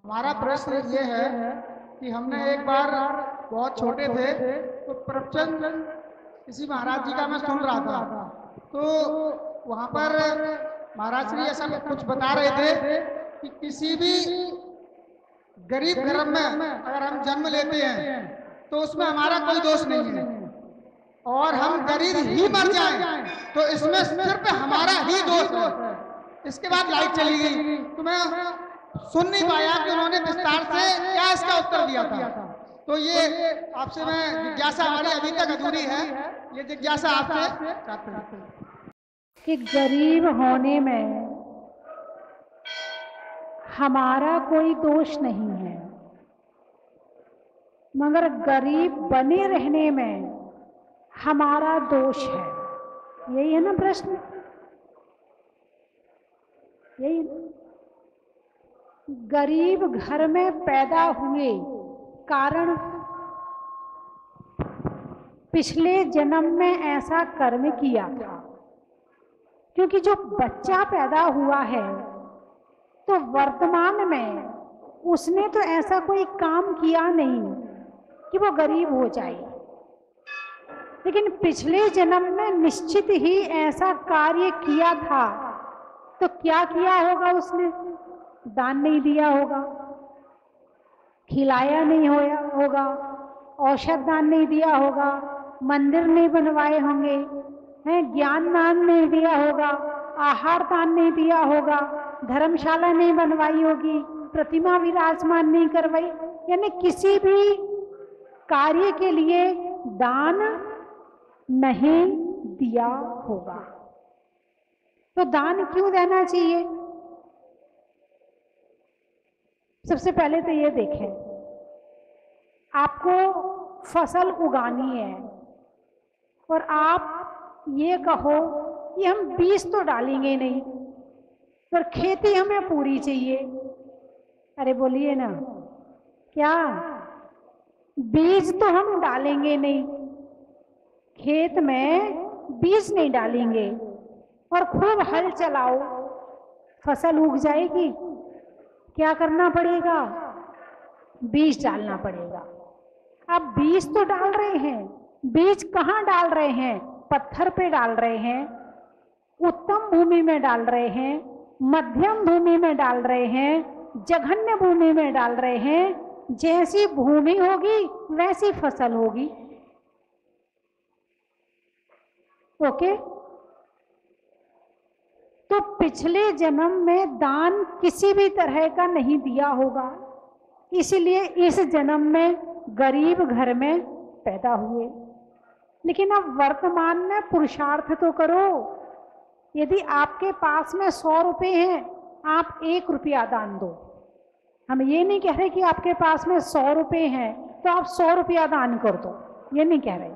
हमारा प्रश्न ये है कि हमने एक बार बहुत छोटे थे तो प्रवचन किसी महाराज जी का मैं सुन रहा था। तो वहाँ पर महाराज श्री ऐसा कुछ बता रहे थे कि किसी भी गरीब घर में अगर हम जन्म लेते हैं तो उसमें हमारा कोई दोष नहीं है, और हम गरीब ही मर जाएं तो इसमें सिर्फ हमारा ही दोष है। इसके बाद लाइट चली गई तो मैं सुन नहीं पाया कि उन्होंने विस्तार से क्या इसका उत्तर दिया था। तो ये आपसे मैं जिज्ञासा, हमारी अभी तक अधूरी है, ये जिज्ञासा आपसे चाहते हैं कि गरीब होने में हमारा कोई दोष नहीं है, मगर गरीब बने रहने में हमारा दोष है। यही है ना प्रश्न? यही गरीब घर में पैदा हुए कारण पिछले जन्म में ऐसा कर्म किया था, क्योंकि जो बच्चा पैदा हुआ है तो वर्तमान में उसने तो ऐसा कोई काम किया नहीं कि वो गरीब हो जाए, लेकिन पिछले जन्म में निश्चित ही ऐसा कार्य किया था। तो क्या किया होगा उसने? दान नहीं दिया होगा, खिलाया नहीं होगा, औषध दान नहीं दिया होगा, मंदिर नहीं बनवाए होंगे, हैं, ज्ञान दान नहीं दिया होगा, आहार दान नहीं दिया होगा, धर्मशाला नहीं बनवाई होगी, प्रतिमा विराजमान नहीं करवाई, यानी किसी भी कार्य के लिए दान नहीं दिया होगा। तो दान क्यों देना चाहिए? सबसे पहले तो ये देखें, आपको फसल उगानी है और आप ये कहो कि हम बीज तो डालेंगे नहीं, पर खेती हमें पूरी चाहिए। अरे बोलिए ना, क्या बीज तो हम डालेंगे नहीं, खेत में बीज नहीं डालेंगे और खूब हल चलाओ, फसल उग जाएगी? क्या करना पड़ेगा? बीज डालना पड़ेगा। अब बीज तो डाल रहे हैं, बीज कहाँ डाल रहे हैं? पत्थर पे डाल रहे हैं, उत्तम भूमि में डाल रहे हैं, मध्यम भूमि में डाल रहे हैं, जघन्य भूमि में डाल रहे हैं। जैसी भूमि होगी वैसी फसल होगी। ओके? तो पिछले जन्म में दान किसी भी तरह का नहीं दिया होगा, इसलिए इस जन्म में गरीब घर में पैदा हुए। लेकिन अब वर्तमान में पुरुषार्थ तो करो। यदि आपके पास में 100 रुपये हैं, आप 1 रुपया दान दो। हम ये नहीं कह रहे कि आपके पास में 100 रुपये हैं तो आप 100 रुपया दान कर दो, ये नहीं कह रहे।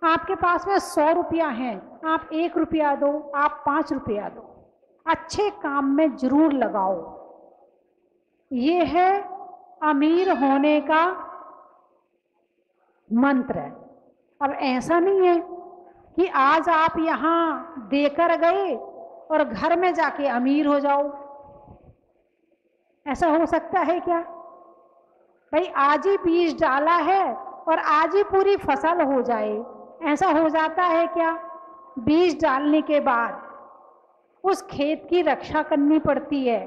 आपके पास में 100 रुपया है, आप 1 रुपया दो, आप 5 रुपया दो, अच्छे काम में जरूर लगाओ। ये है अमीर होने का मंत्र। अब ऐसा नहीं है कि आज आप यहाँ देकर गए और घर में जाके अमीर हो जाओ। ऐसा हो सकता है क्या? भाई आज ही बीज डाला है और आज ही पूरी फसल हो जाए, ऐसा हो जाता है क्या? बीज डालने के बाद उस खेत की रक्षा करनी पड़ती है,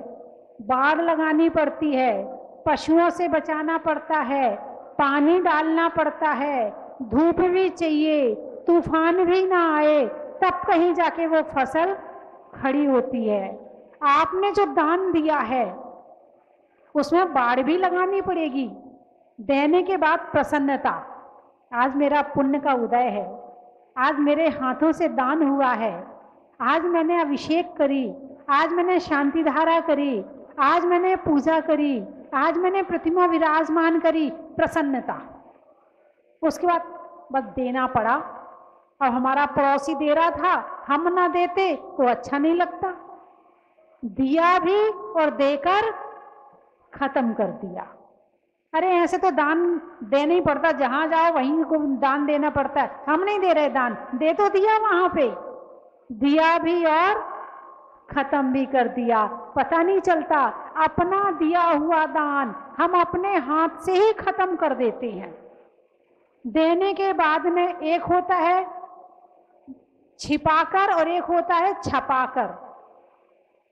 बाड़ लगानी पड़ती है, पशुओं से बचाना पड़ता है, पानी डालना पड़ता है, धूप भी चाहिए, तूफान भी ना आए तब कहीं जाके वो फसल खड़ी होती है। आपने जो दान दिया है उसमें बाड़ भी लगानी पड़ेगी। देने के बाद प्रसन्नता, आज मेरा पुण्य का उदय है, आज मेरे हाथों से दान हुआ है, आज मैंने अभिषेक करी, आज मैंने शांति धारा करी, आज मैंने पूजा करी, आज मैंने प्रतिमा विराजमान करी, प्रसन्नता। उसके बाद बस देना पड़ा। अब हमारा पड़ोसी दे रहा था, हम ना देते तो अच्छा नहीं लगता, दिया भी और देकर खत्म कर दिया। अरे ऐसे तो दान देना ही पड़ता, जहां जाओ वहीं को दान देना पड़ता है। हम नहीं दे रहे दान, दे तो दिया, वहां पे दिया भी और खत्म भी कर दिया, पता नहीं चलता। अपना दिया हुआ दान हम अपने हाथ से ही खत्म कर देते हैं। देने के बाद में एक होता है छिपाकर और एक होता है छपाकर।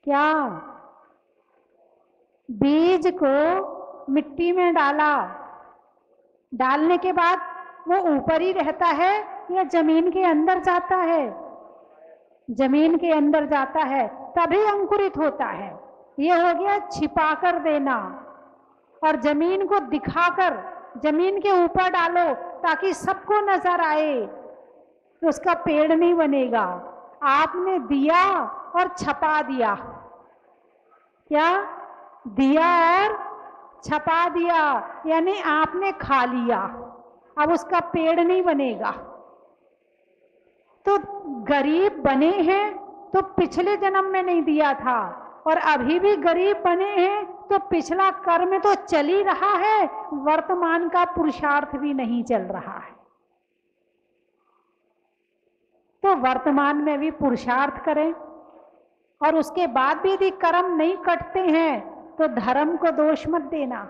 क्या? बीज को मिट्टी में डाला, डालने के बाद वो ऊपर ही रहता है या जमीन के अंदर जाता है? जमीन के अंदर जाता है, तभी अंकुरित होता है। ये हो गया छिपाकर देना। और जमीन को दिखाकर जमीन के ऊपर डालो ताकि सबको नजर आए, तो उसका पेड़ नहीं बनेगा। आपने दिया और छपा दिया। क्या? दिया और छपा दिया, यानी आपने खा लिया, अब उसका पेड़ नहीं बनेगा। तो गरीब बने हैं तो पिछले जन्म में नहीं दिया था, और अभी भी गरीब बने हैं तो पिछला कर्म तो चल ही रहा है, वर्तमान का पुरुषार्थ भी नहीं चल रहा है। तो वर्तमान में भी पुरुषार्थ करें, और उसके बाद भी यदि कर्म नहीं कटते हैं तो धर्म को दोष मत देना।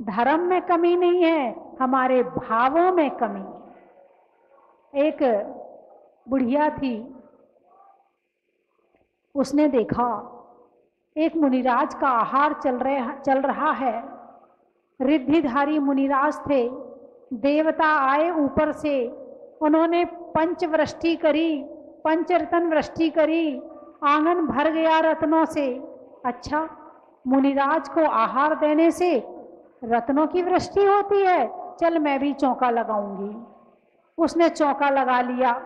धर्म में कमी नहीं है, हमारे भावों में कमी है। एक बुढ़िया थी, उसने देखा एक मुनिराज का आहार चल रहा है। रिद्धिधारी मुनिराज थे, देवता आए ऊपर से, उन्होंने पंचवृष्टि करी, पंचरत्न वृष्टि करी, आंगन भर गया रत्नों से। अच्छा, मुनिराज को आहार देने से रत्नों की वृष्टि होती है, चल मैं भी चौका लगाऊंगी। उसने चौका लगा लिया।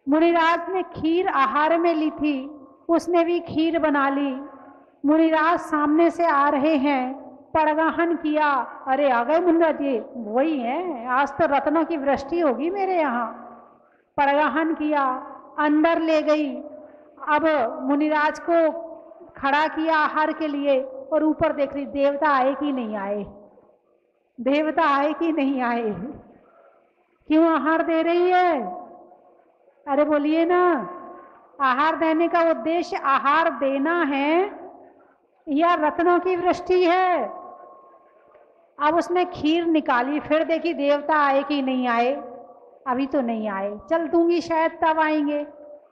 मुनिराज ने खीर आहार में ली थी, उसने भी खीर बना ली। मुनिराज सामने से आ रहे हैं, पड़गाहन किया, अरे आ गए मुनिराज जी, वही हैं, आज तो रत्नों की वृष्टि होगी मेरे यहाँ। पड़गाहन किया, अंदर ले गई। अब मुनिराज को खड़ा किया आहार के लिए, और ऊपर देख रही देवता आए कि नहीं आए, देवता आए कि नहीं आए। क्यों आहार दे रही है? अरे बोलिए ना, आहार देने का उद्देश्य आहार देना है या रत्नों की वृष्टि है? अब उसने खीर निकाली, फिर देखी देवता आए कि नहीं आए, अभी तो नहीं आए, चल दूंगी शायद तब आएंगे।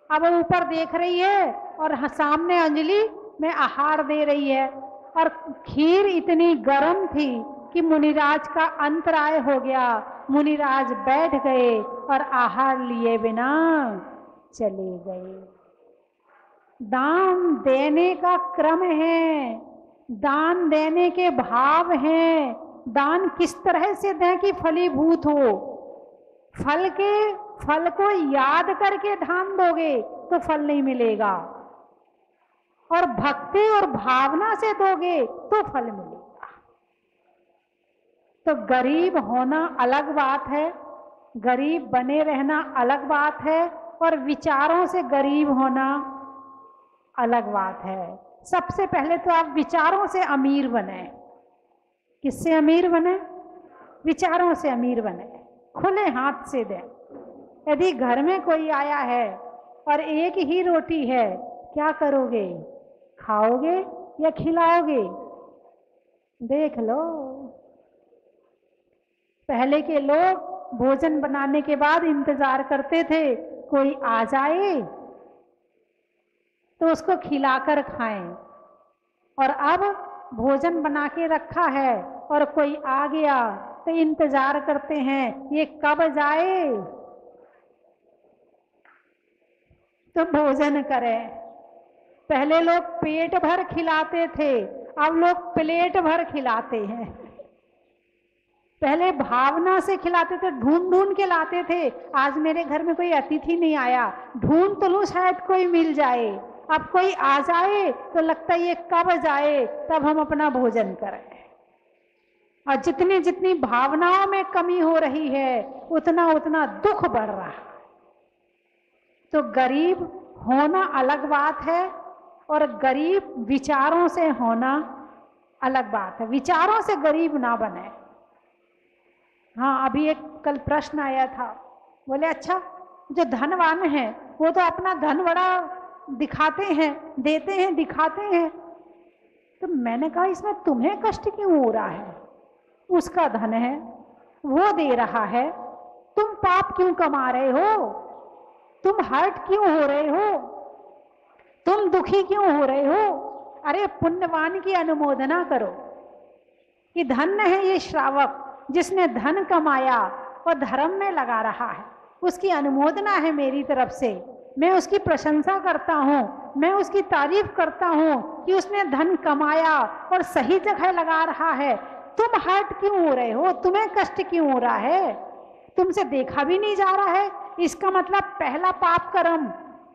अब वो ऊपर देख रही है और सामने अंजलि में आहार दे रही है, और खीर इतनी गर्म थी कि मुनिराज का अंतराय हो गया। मुनिराज बैठ गए और आहार लिए बिना चले गए। दान देने का क्रम है, दान देने के भाव हैं। दान किस तरह से दें कि फलीभूत हो। फल को याद करके दान दोगे तो फल नहीं मिलेगा, और भक्ति और भावना से दोगे तो फल मिलेगा। तो गरीब होना अलग बात है, गरीब बने रहना अलग बात है, और विचारों से गरीब होना अलग बात है। सबसे पहले तो आप विचारों से अमीर बने। किससे अमीर बने? विचारों से अमीर बने, खुले हाथ से दें। यदि घर में कोई आया है और एक ही रोटी है, क्या करोगे? खाओगे या खिलाओगे? देख लो। पहले के लोग भोजन बनाने के बाद इंतजार करते थे कोई आ जाए तो उसको खिलाकर खाएं, और अब भोजन बना के रखा है और कोई आ गया तो इंतजार करते हैं ये कब जाए तो भोजन करें। पहले लोग पेट भर खिलाते थे, अब लोग प्लेट भर खिलाते हैं। पहले भावना से खिलाते थे, ढूंढ ढूंढ के लाते थे। आज मेरे घर में कोई अतिथि नहीं आया, ढूंढ तो लूं शायद कोई मिल जाए। अब कोई आ जाए तो लगता है ये कब जाए तब हम अपना भोजन करें। और जितनी जितनी भावनाओं में कमी हो रही है उतना उतना दुख बढ़ रहा है। तो गरीब होना अलग बात है और गरीब विचारों से होना अलग बात है। विचारों से गरीब ना बने। हाँ, अभी एक कल प्रश्न आया था, बोले अच्छा जो धनवान है वो तो अपना धन बड़ा दिखाते हैं, देते हैं, दिखाते हैं। तो मैंने कहा इसमें तुम्हें कष्ट क्यों हो रहा है? उसका धन है, वो दे रहा है, तुम पाप क्यों कमा रहे हो? तुम हर्ट क्यों हो रहे हो? तुम दुखी क्यों हो रहे हो? अरे पुण्यवान की अनुमोदना करो कि धन्य है ये श्रावक जिसने धन कमाया और धर्म में लगा रहा है। उसकी अनुमोदना है मेरी तरफ से, मैं उसकी प्रशंसा करता हूँ, मैं उसकी तारीफ करता हूँ कि उसने धन कमाया और सही जगह लगा रहा है। तुम हर्ट क्यों हो रहे हो? तुम्हें कष्ट क्यों हो रहा है? तुमसे देखा भी नहीं जा रहा है। इसका मतलब पहला पाप कर्म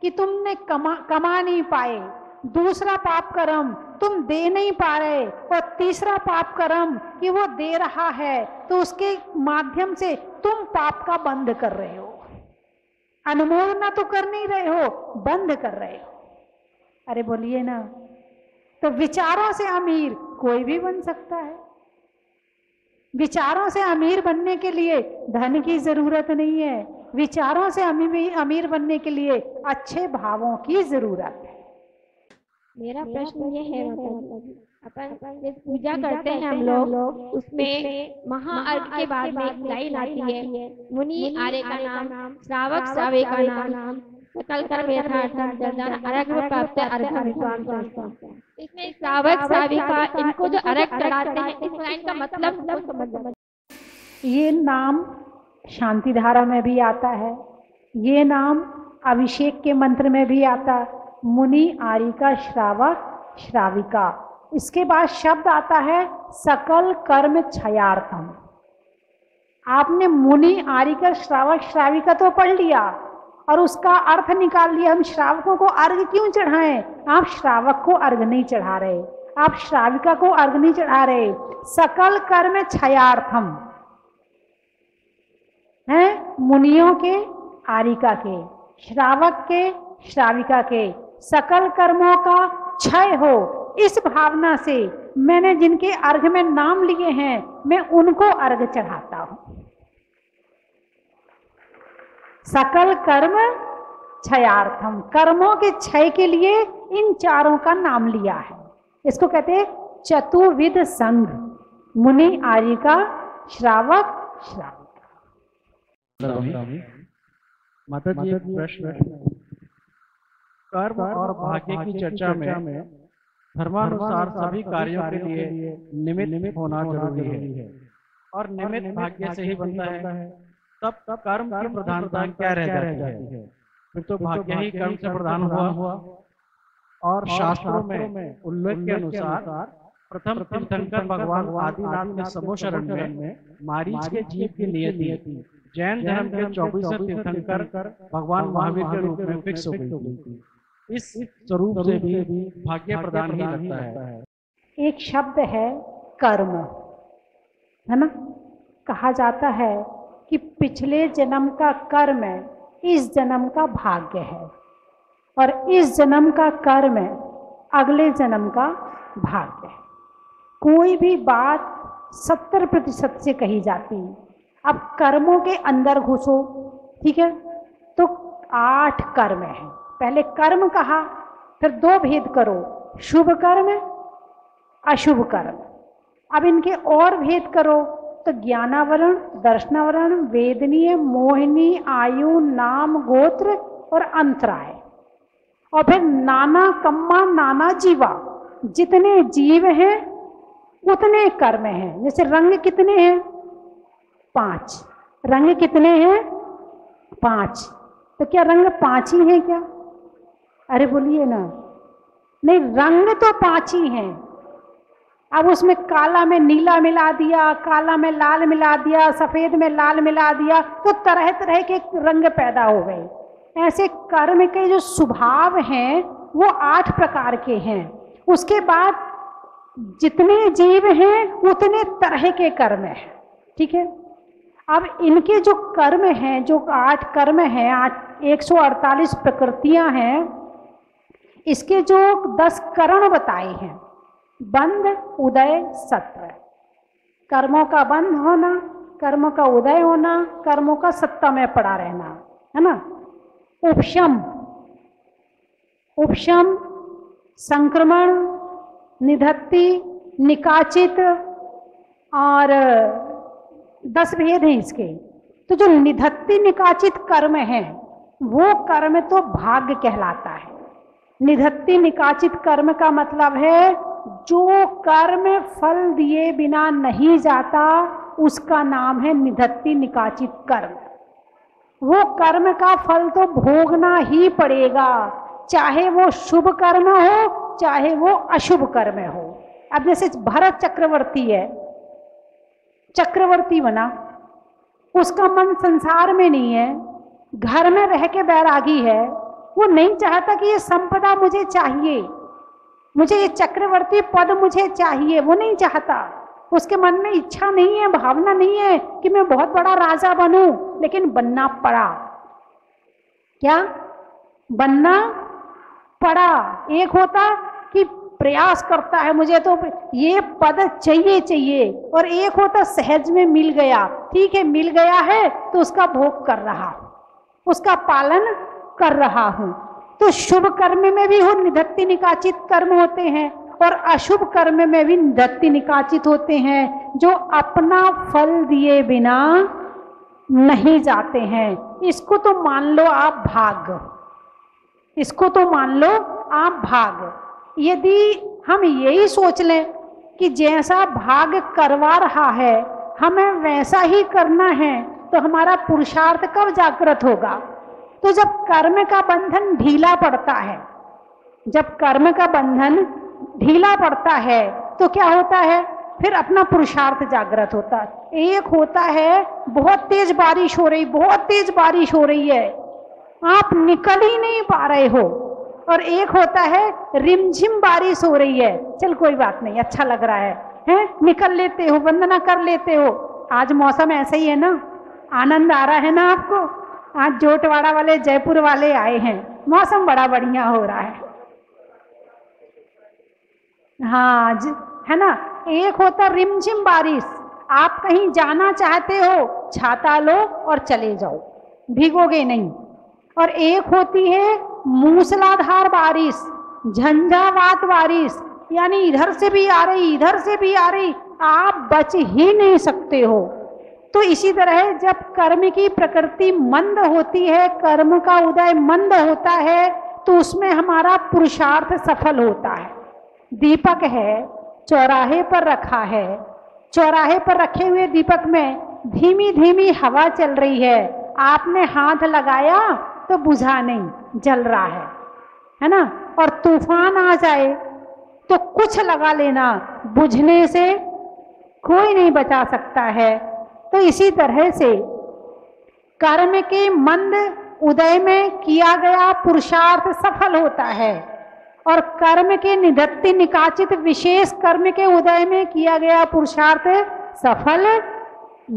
कि तुमने कमा नहीं पाए, दूसरा पाप कर्म तुम दे नहीं पा रहे, और तीसरा पाप कर्म कि वो दे रहा है तो उसके माध्यम से तुम पाप का बंद कर रहे हो। अनुमोदना तो कर नहीं रहे हो, बंद कर रहे हो। अरे बोलिए ना। तो विचारों से अमीर कोई भी बन सकता है। विचारों से अमीर बनने के लिए धन की जरूरत नहीं है, विचारों से अमीर बनने के लिए अच्छे भावों की जरूरत है। मेरा प्रश्न ये है माता जी, अपन जब पूजा करते हैं हम लोग, उसमें महाअर्घ के बाद में एक लाइन आती है, मुनि आर्य का नाम, श्रावक श्रावे का नाम, सकल कर्म यथार्थम जन अर्घ प्राप्त अर्घ विद्वान संस्था। इसमें श्रावक श्राविका इनको जो अर्घ चढ़ाते हैं, इस लाइन का मतलब समझ। ये नाम शांति धारा में भी आता है, ये नाम अभिषेक के मंत्र में भी आता है, मुनि आर्यिका श्रावक श्राविका। इसके बाद शब्द आता है सकल कर्म क्षयार्थम। आपने मुनि आर्यिका श्रावक श्राविका तो पढ़ लिया और उसका अर्थ निकाल लिया। हम श्रावकों को अर्घ क्यों चढ़ाएं? आप श्रावक को अर्घ नहीं चढ़ा रहे, आप श्राविका को अर्घ नहीं चढ़ा रहे। सकल कर्म क्षयार्थम है, मुनियों के, आर्यिका के, श्रावक के, श्राविका के, सकल कर्मों का क्षय हो, इस भावना से मैंने जिनके अर्घ में नाम लिए हैं मैं उनको अर्घ चढ़ाता हूं। सकल कर्म क्षयार्थम, कर्मों के क्षय के लिए इन चारों का नाम लिया है। इसको कहते हैं चतुर्विध संघ, मुनि आर्यिका श्रावक श्राविका। माता जी एक प्रश्न, कर्म और भाग्य की चर्चा में धर्मानुसार सभी कार्यों के लिए निमित्त होना जरूरी है और निमित्त भाग्य से ही बनता है। तब कर्म की प्रधानता क्या रह जाती है? फिर तो भाग्य ही कर्म से प्रधान हुआ। और शास्त्रों में उल्लेख के अनुसार प्रथम तीर्थंकर भगवान आदिनाथ के समोशरण में मारीच के जीव की नियति जैन धर्म के 24 तीर्थंकर भगवान महावीर के रूप में फिक्स हो गई थी। इस स्वरूप से भी भाग्य प्रदान ही लगता है। एक शब्द है कर्म, है ना? कहा जाता है कि पिछले जन्म का कर्म इस जन्म का भाग्य है और इस जन्म का कर्म अगले जन्म का भाग्य है। कोई भी बात 70% से कही जाती है। अब कर्मों के अंदर घुसो, ठीक है? तो 8 कर्म है। पहले कर्म कहा, फिर 2 भेद करो, शुभ कर्म अशुभ कर्म। अब इनके और भेद करो तो ज्ञानावरण, दर्शनावरण, वेदनीय, मोहिनी, आयु, नाम, गोत्र और अंतराय। और फिर नाना कम्मा नाना जीवा, जितने जीव हैं उतने कर्म हैं। जैसे रंग कितने हैं? 5। रंग कितने हैं? 5। तो क्या रंग 5 ही हैं क्या? अरे बोलिए ना। नहीं, रंग तो 5 ही हैं। अब उसमें काला में नीला मिला दिया, काला में लाल मिला दिया, सफेद में लाल मिला दिया, तो तरह तरह के रंग पैदा हो गए। ऐसे कर्म के जो स्वभाव हैं वो 8 प्रकार के हैं। उसके बाद जितने जीव हैं उतने तरह के कर्म हैं, ठीक है? अब इनके जो कर्म हैं, जो 8 कर्म हैं, 148 प्रकृतियां हैं, इसके जो 10 करण बताए हैं, बंध, उदय, सत्व। कर्मों का बंध होना, कर्मों का उदय होना, कर्मों का सत्ता में पड़ा रहना, है ना? उपशम, उपशम, संक्रमण, निधत्ति, निकाचित और 10 भेद हैं इसके। तो जो निधत्ति निकाचित कर्म है वो कर्म तो भाग्य कहलाता है। निधत्ति निकाचित कर्म का मतलब है जो कर्म फल दिए बिना नहीं जाता उसका नाम है निधत्ति निकाचित कर्म। वो कर्म का फल तो भोगना ही पड़ेगा, चाहे वो शुभ कर्म हो चाहे वो अशुभ कर्म हो। अब जैसे भरत चक्रवर्ती है, चक्रवर्ती बना, उसका मन संसार में नहीं है, घर में रह के बैरागी है, वो नहीं चाहता कि ये संपदा मुझे चाहिए, मुझे ये चक्रवर्ती पद मुझे चाहिए, वो नहीं चाहता। उसके मन में इच्छा नहीं है, भावना नहीं है कि मैं बहुत बड़ा राजा बनूं, लेकिन बनना पड़ा। क्या बनना पड़ा? एक होता कि प्रयास करता है मुझे तो ये पद चाहिए चाहिए, और एक होता सहज में मिल गया, ठीक है मिल गया है तो उसका भोग कर रहा हूं, उसका पालन कर रहा हूं। तो शुभ कर्म में भी हो निधत्ति निकाचित कर्म होते हैं और अशुभ कर्म में भी निधत्ति निकाचित होते हैं, जो अपना फल दिए बिना नहीं जाते हैं। इसको तो मान लो आप भाग्य, इसको तो मान लो आप भाग्य। यदि हम यही सोच लें कि जैसा भाग्य करवा रहा है हमें वैसा ही करना है, तो हमारा पुरुषार्थ कब जागृत होगा? तो जब कर्म का बंधन ढीला पड़ता है, जब कर्म का बंधन ढीला पड़ता है तो क्या होता है? फिर अपना पुरुषार्थ जागृत होता है। एक होता है बहुत तेज बारिश हो रही, बहुत तेज बारिश हो रही है, आप निकल ही नहीं पा रहे हो, और एक होता है रिमझिम बारिश हो रही है, चल कोई बात नहीं अच्छा लग रहा है निकल लेते हो, वंदना कर लेते हो। आज मौसम ऐसा ही है ना, आनंद आ रहा है ना आपको? आज जोटवाड़ा वाले जयपुर वाले आए हैं, मौसम बड़ा बढ़िया हो रहा है। हाँ है ना। एक होता रिमझिम बारिश, आप कहीं जाना चाहते हो छाता लो और चले जाओ, भीगोगे नहीं। और एक होती है मूसलाधार बारिश, झंझावात बारिश, यानी इधर से भी आ रही इधर से भी आ रही, आप बच ही नहीं सकते हो। तो इसी तरह जब कर्म की प्रकृति मंद होती है, कर्म का उदय मंद होता है, तो उसमें हमारा पुरुषार्थ सफल होता है। दीपक है, चौराहे पर रखा है, चौराहे पर रखे हुए दीपक में धीमी धीमी हवा चल रही है, आपने हाथ लगाया तो बुझा नहीं, जल रहा है ना। और तूफान आ जाए तो कुछ लगा लेना, बुझने से कोई नहीं बचा सकता है। तो इसी तरह से कर्म के मंद उदय में किया गया पुरुषार्थ सफल होता है, और कर्म के निधत्ति निकाचित विशेष कर्म के उदय में किया गया पुरुषार्थ सफल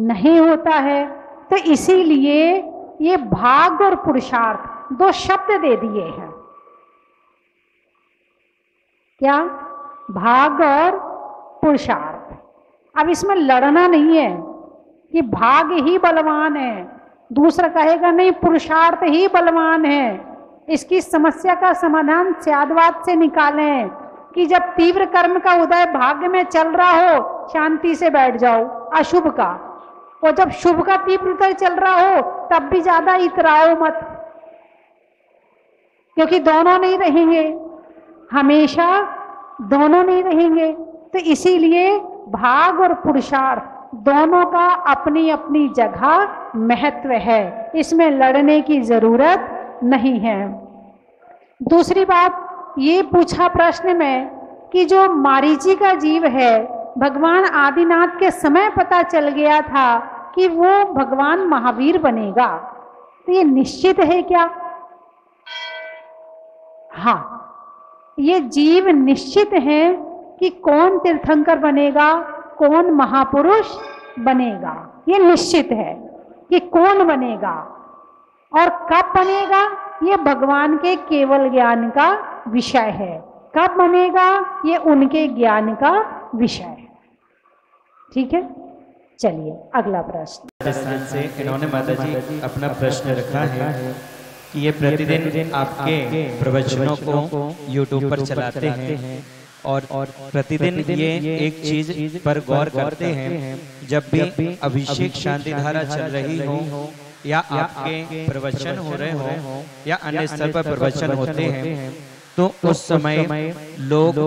नहीं होता है। तो इसीलिए ये भाग्य और पुरुषार्थ दो शब्द दे दिए हैं। क्या? भाग्य और पुरुषार्थ। अब इसमें लड़ना नहीं है कि भाग्य ही बलवान है, दूसरा कहेगा नहीं पुरुषार्थ ही बलवान है। इसकी समस्या का समाधान स्यादवाद से निकालें कि जब तीव्र कर्म का उदय भाग्य में चल रहा हो, शांति से बैठ जाओ अशुभ का, और जब शुभ का तीव्र उदय चल रहा हो तब भी ज्यादा इतराओ मत, क्योंकि दोनों नहीं रहेंगे, हमेशा दोनों नहीं रहेंगे। तो इसीलिए भाग और पुरुषार्थ दोनों का अपनी अपनी जगह महत्व है, इसमें लड़ने की जरूरत नहीं है। दूसरी बात ये पूछा प्रश्न में कि जो मारीची का जीव है, भगवान आदिनाथ के समय पता चल गया था कि वो भगवान महावीर बनेगा, तो ये निश्चित है क्या? हाँ, ये जीव निश्चित है कि कौन तीर्थंकर बनेगा, कौन महापुरुष बनेगा, ये निश्चित है कि कौन बनेगा और कब बनेगा, ये भगवान के केवल ज्ञान का विषय है। कब बनेगा ये उनके ज्ञान का विषय है। ठीक है, चलिए अगला प्रश्न। राजस्थान से इन्होंने माता जी अपना प्रश्न रखा है कि ये प्रतिदिन आपके प्रवचनों को YouTube पर चलाते हैं और प्रतिदिन ये एक चीज पर गौर करते हैं, जब भी अभिषेक शांति धारा चल रही हो या आपके प्रवचन हो रहे हो या अन्य स्तर पर प्रवचन होते हैं, तो उस समय लोग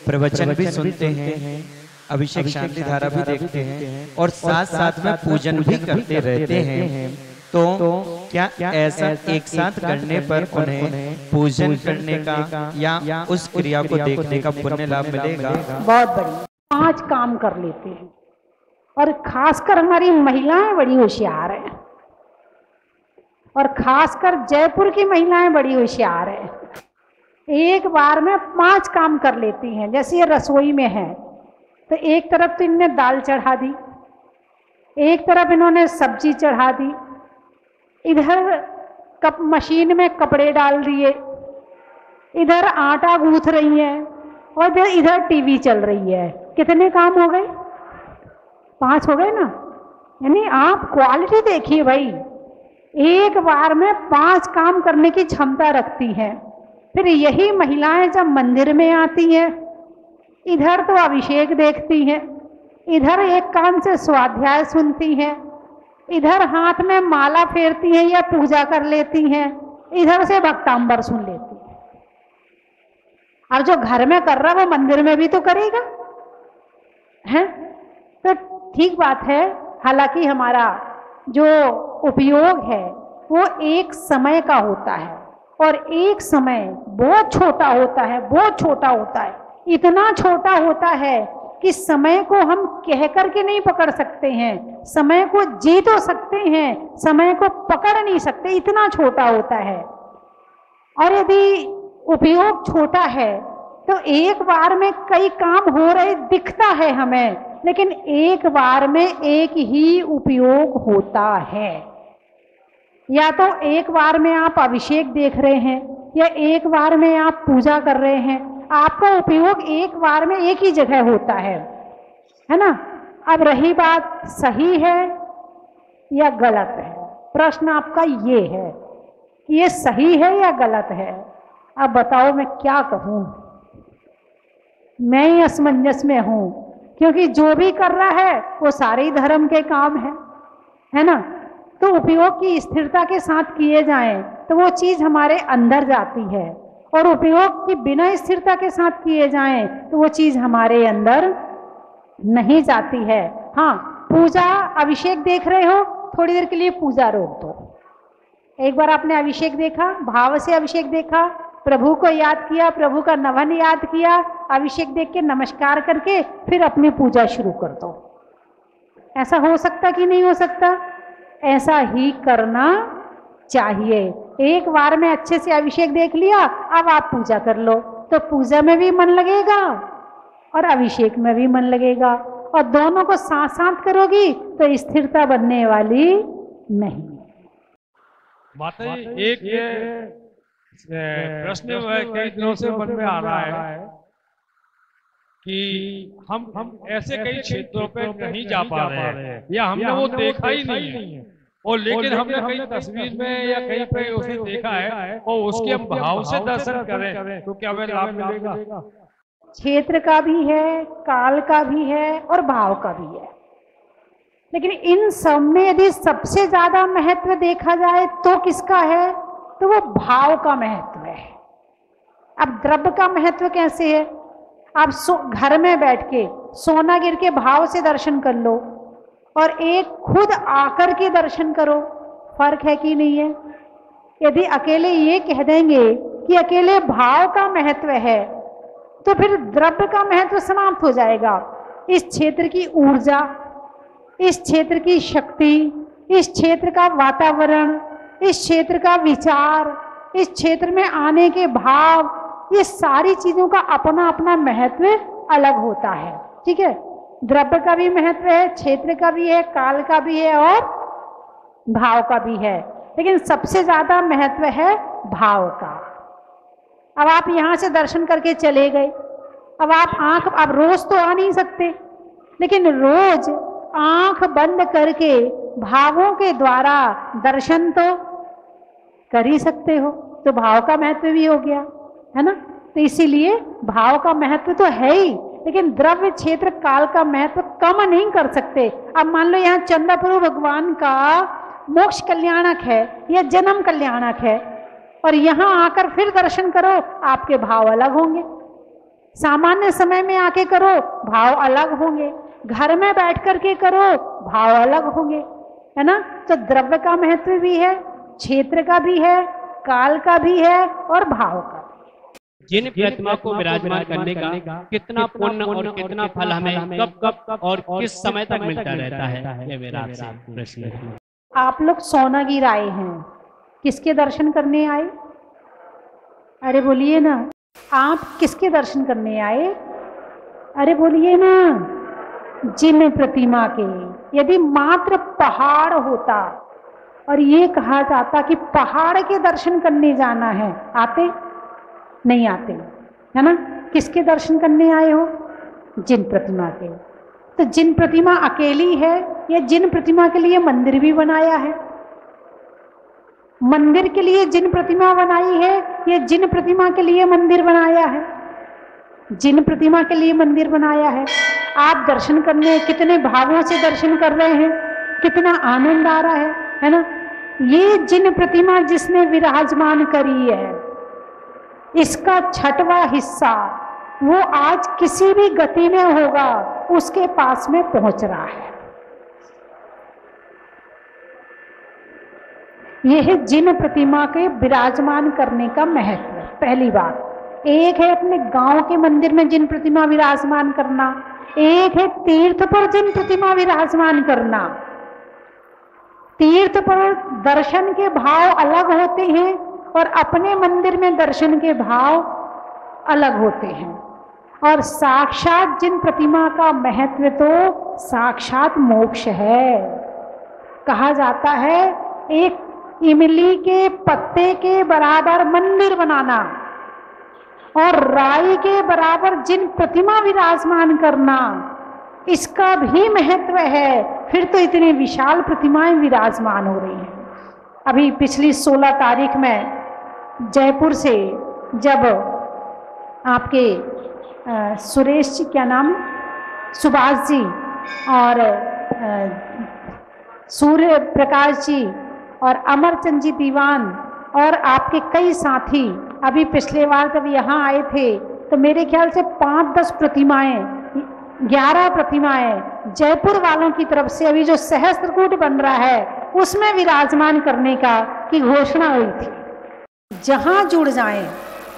प्रवचन भी सुनते हैं, अभिषेक शांति धारा भी देखते हैं और साथ साथ में पूजन भी करते रहते हैं। तो क्या ऐसा एक साथ करने पर उन्हें पूजन करने का या उस क्रिया को देखने का पुण्य लाभ मिलेगा? बहुत बढ़िया। 5 काम कर लेते हैं और खासकर हमारी महिलाएं बड़ी होशियार हैं, और खासकर जयपुर की महिलाएं बड़ी होशियार हैं। एक बार में 5 काम कर लेती हैं। जैसे ये रसोई में है तो एक तरफ तो इनने दाल चढ़ा दी, एक तरफ इन्होंने सब्जी चढ़ा दी, इधर कप मशीन में कपड़े डाल दिए, इधर आटा गूंथ रही है और इधर टीवी चल रही है। कितने काम हो गए? 5 हो गए ना। यानी आप क्वालिटी देखिए भाई, एक बार में 5 काम करने की क्षमता रखती हैं। फिर यही महिलाएं जब मंदिर में आती हैं, इधर तो अभिषेक देखती हैं, इधर एक कान से स्वाध्याय सुनती हैं, इधर हाथ में माला फेरती हैं या पूजा कर लेती हैं, इधर से भक्तांबर सुन लेती हैं। और जो घर में कर रहा वो मंदिर में भी तो करेगा, हैं? तो ठीक बात है। हालांकि हमारा जो उपयोग है वो एक समय का होता है और एक समय बहुत छोटा होता है, बहुत छोटा होता है। इतना छोटा होता है कि समय को हम कह करके नहीं पकड़ सकते हैं, समय को जी तो सकते हैं, समय को पकड़ नहीं सकते, इतना छोटा होता है। और यदि उपयोग छोटा है तो एक बार में कई काम हो रहे दिखता है हमें, लेकिन एक बार में एक ही उपयोग होता है। या तो एक बार में आप अभिषेक देख रहे हैं या एक बार में आप पूजा कर रहे हैं, आपका उपयोग एक बार में एक ही जगह होता है ना। अब रही बात सही है या गलत है, प्रश्न आपका ये है कि ये सही है या गलत है। अब बताओ मैं क्या कहूँ, मैं ही असमंजस में हूँ, क्योंकि जो भी कर रहा है वो सारे ही धर्म के काम है ना। तो उपयोग की स्थिरता के साथ किए जाएं तो वो चीज हमारे अंदर जाती है, और उपयोग की बिना स्थिरता के साथ किए जाएं तो वो चीज हमारे अंदर नहीं जाती है। हाँ, पूजा अभिषेक देख रहे हो, थोड़ी देर के लिए पूजा रोक दो। एक बार आपने अभिषेक देखा, भाव से अभिषेक देखा, प्रभु को याद किया, प्रभु का नमन याद किया, अभिषेक देख के नमस्कार करके फिर अपनी पूजा शुरू कर दो। ऐसा हो सकता कि नहीं हो सकता? ऐसा ही करना चाहिए। एक बार में अच्छे से अभिषेक देख लिया, अब आप पूजा कर लो, तो पूजा में भी मन लगेगा और अभिषेक में भी मन लगेगा, और दोनों को साथ साथ करोगी तो स्थिरता बनने वाली नहीं। माता जी, एक ये प्रश्न कई दिनों से मन में आ रहा है कि हम ऐसे कई क्षेत्रों पे नहीं जा पा रहे हैं या हमने वो देखा ही नहीं है, और लेकिन हमने कहीं तस्वीर में या कहीं पे उसे देखा है और उसके हम भाव से दर्शन करें तो क्या हमें लाभ मिलेगा? क्षेत्र का भी है, काल का भी है और भाव का भी है, लेकिन इन सब में यदि सबसे ज्यादा महत्व देखा जाए तो किसका है? तो वो भाव का महत्व है। अब द्रव्य का महत्व कैसे है? आप घर में बैठ के सोना गिर के भाव से दर्शन कर लो और एक खुद आकर के दर्शन करो, फर्क है कि नहीं है? यदि अकेले ये कह देंगे कि अकेले भाव का महत्व है तो फिर द्रव्य का महत्व समाप्त हो जाएगा। इस क्षेत्र की ऊर्जा, इस क्षेत्र की शक्ति, इस क्षेत्र का वातावरण, इस क्षेत्र का विचार, इस क्षेत्र में आने के भाव, ये सारी चीजों का अपना अपना महत्व अलग होता है। ठीक है, द्रव्य का भी महत्व है, क्षेत्र का भी है, काल का भी है और भाव का भी है, लेकिन सबसे ज्यादा महत्व है भाव का। अब आप यहां से दर्शन करके चले गए, अब आप अब रोज तो आ नहीं सकते, लेकिन रोज आंख बंद करके भावों के द्वारा दर्शन तो कर ही सकते हो, तो भाव का महत्व भी हो गया, है ना। तो इसीलिए भाव का महत्व तो है ही, लेकिन द्रव्य क्षेत्र काल का महत्व कम नहीं कर सकते। अब मान लो यहाँ चंद्रप्रभु भगवान का मोक्ष कल्याणक है या जन्म कल्याणक है, और यहाँ आकर फिर दर्शन करो, आपके भाव अलग होंगे। सामान्य समय में आके करो, भाव अलग होंगे। घर में बैठ करके करो, भाव अलग होंगे, है ना। तो द्रव्य का महत्व भी है, क्षेत्र का भी है, काल का भी है और भाव का। जिन प्रतिमा को विराजमान करने का कितना पुण्य और कितना फल हमें कब कब और किस समय तक मिलता रहता है, ये मेरा आपसे प्रश्न है। आप लोग सोनागिर आए हैं, किसके दर्शन करने आए? अरे बोलिए ना, आप किसके दर्शन करने आए? अरे बोलिए ना, जिन प्रतिमा के। यदि मात्र पहाड़ होता और ये कहा जाता कि पहाड़ के दर्शन करने जाना है, आते? नहीं आते, है ना। किसके दर्शन करने आए हो? जिन प्रतिमा के। तो जिन प्रतिमा अकेली है या जिन प्रतिमा के लिए मंदिर भी बनाया है? मंदिर के लिए जिन प्रतिमा बनाई है या जिन प्रतिमा के लिए मंदिर बनाया है? जिन प्रतिमा के लिए मंदिर बनाया है। आप दर्शन करने कितने भावों से दर्शन कर रहे हैं, कितना आनंद आ रहा है ना। ये जिन प्रतिमा जिसने विराजमान करी है, इसका छठवां हिस्सा वो आज किसी भी गति में होगा, उसके पास में पहुंच रहा है। यह जिन प्रतिमा के विराजमान करने का महत्व। पहली बात, एक है अपने गांव के मंदिर में जिन प्रतिमा विराजमान करना, एक है तीर्थ पर जिन प्रतिमा विराजमान करना। तीर्थ पर दर्शन के भाव अलग होते हैं और अपने मंदिर में दर्शन के भाव अलग होते हैं। और साक्षात जिन प्रतिमा का महत्व तो साक्षात मोक्ष है। कहा जाता है एक इमली के पत्ते के बराबर मंदिर बनाना और राई के बराबर जिन प्रतिमा विराजमान करना, इसका भी महत्व है। फिर तो इतनी विशाल प्रतिमाएं विराजमान हो रही हैं। अभी पिछली 16 तारीख में जयपुर से जब आपके सुरेश जी, क्या नाम, सुभाष जी और सूर्य प्रकाश जी और अमरचंद जी दीवान और आपके कई साथी अभी पिछले बार जब यहाँ आए थे तो मेरे ख्याल से 5-10 प्रतिमाएं, 11 प्रतिमाएं जयपुर वालों की तरफ से अभी जो सहस्त्रकूट बन रहा है उसमें विराजमान करने का की घोषणा हुई थी। जहां जुड़ जाएं,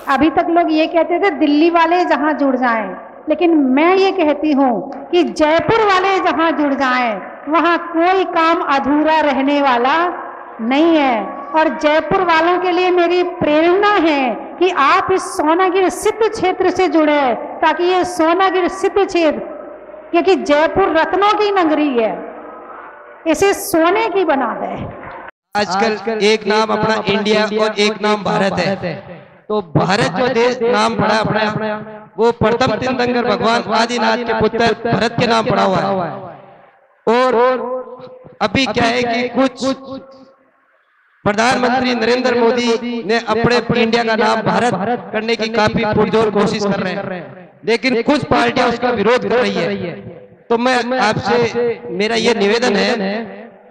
अभी तक लोग ये कहते थे दिल्ली वाले जहां जुड़ जाएं, लेकिन मैं ये कहती हूँ कि जयपुर वाले जहां जुड़ जाएं वहां कोई काम अधूरा रहने वाला नहीं है। और जयपुर वालों के लिए मेरी प्रेरणा है कि आप इस सोनागिर सिद्ध क्षेत्र से जुड़े, ताकि ये सोनागिर सिद्ध क्षेत्र, क्योंकि जयपुर रत्नों की नगरी है, इसे सोने की बना दे। आजकल एक नाम अपना इंडिया और एक नाम भारत है। तो भारत जो देश नाम पड़ा अपना, वो प्रथम तीर्थंकर भगवान आदिनाथ के पुत्र भरत के नाम पड़ा हुआ है। और अभी क्या है कि कुछ प्रधानमंत्री नरेंद्र मोदी ने अपने इंडिया का नाम भारत करने की काफी पुरजोर कोशिश कर रहे हैं, लेकिन कुछ पार्टियां उसका विरोध कर रही है। तो मैं आपसे मेरा ये निवेदन है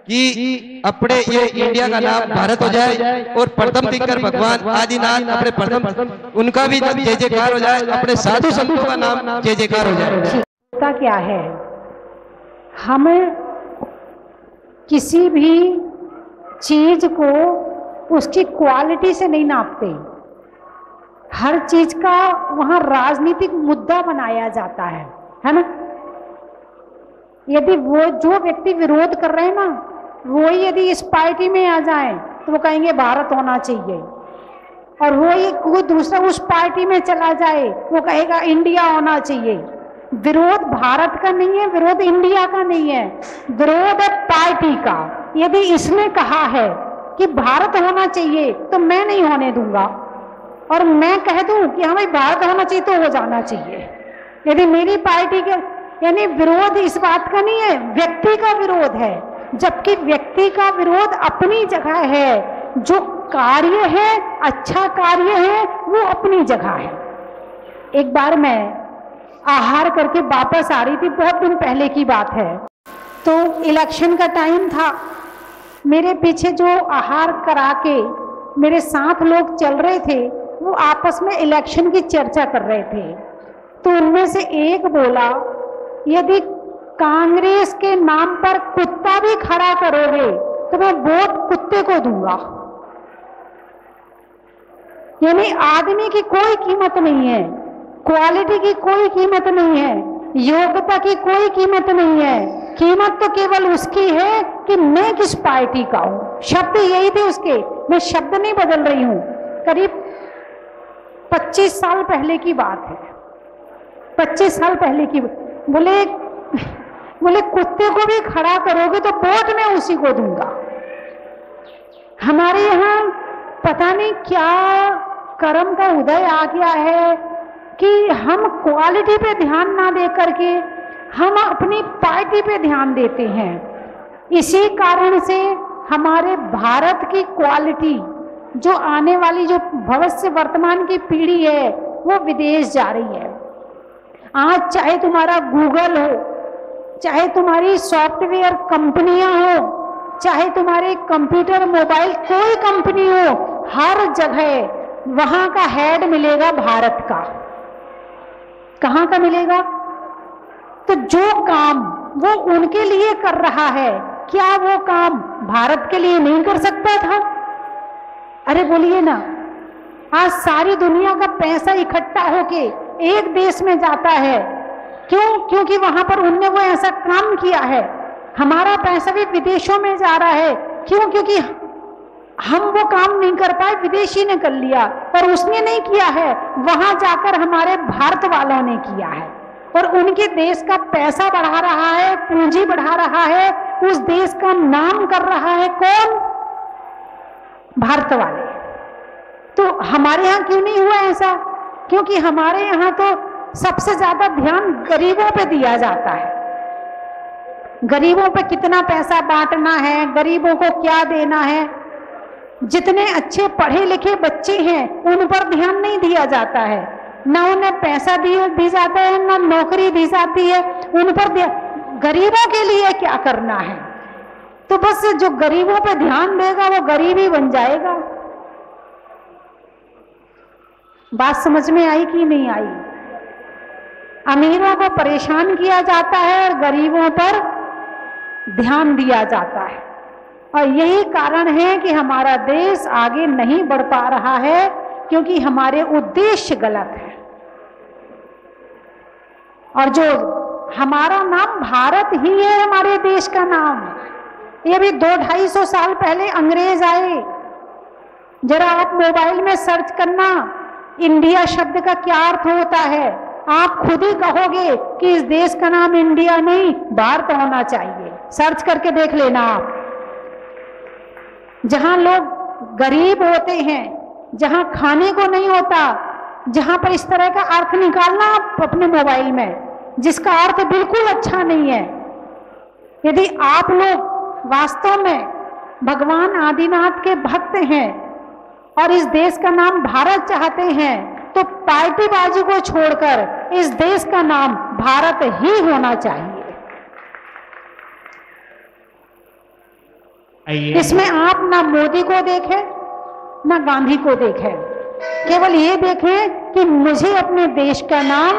कि अपने ये इंडिया का नाम भारत हो जाए और प्रथम तीर्थंकर भगवान आदिनाथ अपने प्रथम उनका भी जय जयकार हो जाए, अपने साधु संतों का नाम जय जयकार हो जाए। क्या है, हमें किसी भी चीज को उसकी क्वालिटी से नहीं नापते। हर चीज का वहां राजनीतिक मुद्दा बनाया जाता है ना। यदि वो जो व्यक्ति विरोध कर रहे हैं ना, वो यदि इस पार्टी में आ जाए तो वो कहेंगे भारत होना चाहिए, और वो ये कोई दूसरा उस पार्टी में चला जाए वो कहेगा इंडिया होना चाहिए। विरोध भारत का नहीं है, विरोध इंडिया का नहीं है, विरोध है पार्टी का। यदि इसने कहा है कि भारत होना चाहिए तो मैं नहीं होने दूंगा, और मैं कह दूं कि हमें भारत होना चाहिए तो हो जाना चाहिए। यदि मेरी पार्टी के, यानी विरोध इस बात का नहीं है, व्यक्ति का विरोध है। जबकि व्यक्ति का विरोध अपनी जगह है, जो कार्य है, अच्छा कार्य है, वो अपनी जगह है। एक बार मैं आहार करके वापस आ रही थी, बहुत दिन पहले की बात है, तो इलेक्शन का टाइम था। मेरे पीछे जो आहार करा के मेरे साथ लोग चल रहे थे, वो आपस में इलेक्शन की चर्चा कर रहे थे। तो उनमें से एक बोला, यदि कांग्रेस के नाम पर कुत्ता भी खड़ा करोगे तो मैं वोट कुत्ते को दूंगा। यानी आदमी की कोई कीमत नहीं है, क्वालिटी की कोई कीमत नहीं है, योग्यता की कोई कीमत नहीं है। कीमत तो केवल उसकी है कि मैं किस पार्टी का हूं। शब्द यही थे उसके, मैं शब्द नहीं बदल रही हूं। करीब 25 साल पहले की बात है, 25 साल पहले की। बोले कुत्ते को भी खड़ा करोगे तो वोट मैं उसी को दूंगा। हमारे यहाँ पता नहीं क्या कर्म का उदय आ गया है कि हम क्वालिटी पे ध्यान ना दे करके हम अपनी पार्टी पे ध्यान देते हैं। इसी कारण से हमारे भारत की क्वालिटी, जो आने वाली जो भविष्य वर्तमान की पीढ़ी है, वो विदेश जा रही है। आज चाहे तुम्हारा गूगल हो, चाहे तुम्हारी सॉफ्टवेयर कंपनियां हो, चाहे तुम्हारे कंप्यूटर मोबाइल कोई कंपनी हो, हर जगह वहां का हेड मिलेगा भारत का। कहां का मिलेगा? तो जो काम वो उनके लिए कर रहा है, क्या वो काम भारत के लिए नहीं कर सकता था? अरे बोलिए ना। आज सारी दुनिया का पैसा इकट्ठा होके एक देश में जाता है, क्यों? क्योंकि वहां पर उनने वो ऐसा काम किया है। हमारा पैसा भी विदेशों में जा रहा है, क्यों? क्योंकि हम वो काम नहीं कर पाए, विदेशी ने कर लिया। और उसने नहीं किया है, वहां जाकर हमारे भारत वालों ने किया है। और उनके देश का पैसा बढ़ा रहा है, पूंजी बढ़ा रहा है, उस देश का नाम कर रहा है कौन? भारत वाले। तो हमारे यहाँ क्यों नहीं हुआ ऐसा? क्योंकि हमारे यहाँ तो सबसे ज्यादा ध्यान गरीबों पे दिया जाता है। गरीबों पे कितना पैसा बांटना है, गरीबों को क्या देना है। जितने अच्छे पढ़े लिखे बच्चे हैं उन पर ध्यान नहीं दिया जाता है, ना उन्हें पैसा दी जाता है, ना नौकरी दी जाती है। उन पर गरीबों के लिए क्या करना है? तो बस जो गरीबों पे ध्यान देगा वो गरीब ही बन जाएगा। बात समझ में आई कि नहीं आई? अमीरों को परेशान किया जाता है और गरीबों पर ध्यान दिया जाता है। और यही कारण है कि हमारा देश आगे नहीं बढ़ पा रहा है, क्योंकि हमारे उद्देश्य गलत है। और जो हमारा नाम भारत ही है, हमारे देश का नाम। ये भी 200-250 साल पहले अंग्रेज आए। जरा आप मोबाइल में सर्च करना, इंडिया शब्द का क्या अर्थ होता है। आप खुद ही कहोगे कि इस देश का नाम इंडिया नहीं भारत होना चाहिए। सर्च करके देख लेना आप। जहां लोग गरीब होते हैं, जहां खाने को नहीं होता, जहां पर इस तरह का अर्थ निकालना आप अपने मोबाइल में, जिसका अर्थ बिल्कुल अच्छा नहीं है। यदि आप लोग वास्तव में भगवान आदिनाथ के भक्त हैं और इस देश का नाम भारत चाहते हैं, तो पार्टीबाजी को छोड़कर इस देश का नाम भारत ही होना चाहिए। इसमें आप ना मोदी को देखें, ना गांधी को देखें, केवल ये देखें कि मुझे अपने देश का नाम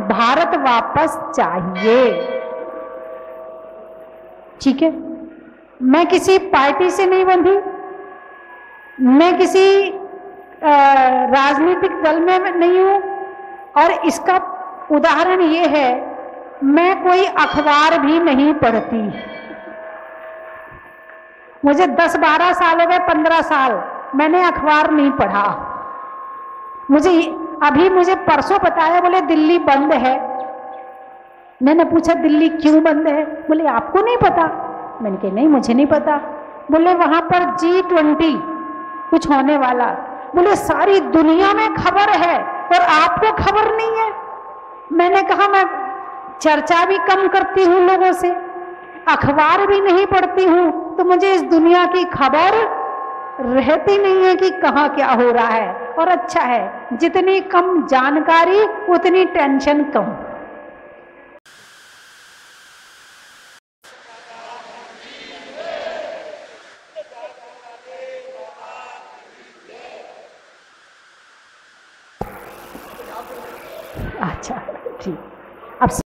भारत वापस चाहिए। ठीक है? मैं किसी पार्टी से नहीं बंधी, मैं किसी राजनीतिक दल में नहीं हूं। और इसका उदाहरण ये है, मैं कोई अखबार भी नहीं पढ़ती। मुझे 10-12 साल हो गए, 15 साल मैंने अखबार नहीं पढ़ा। मुझे परसों बताया, बोले दिल्ली बंद है। मैंने पूछा दिल्ली क्यों बंद है? बोले आपको नहीं पता? मैंने कहा नहीं, मुझे नहीं पता। बोले वहां पर G20 कुछ होने वाला। बोले सारी दुनिया में खबर है और आपको खबर नहीं है। मैंने कहा मैं चर्चा भी कम करती हूं लोगों से, अखबार भी नहीं पढ़ती हूं, तो मुझे इस दुनिया की खबर रहती नहीं है कि कहाँ क्या हो रहा है। और अच्छा है, जितनी कम जानकारी उतनी टेंशन कम। अच्छा ठीक, अब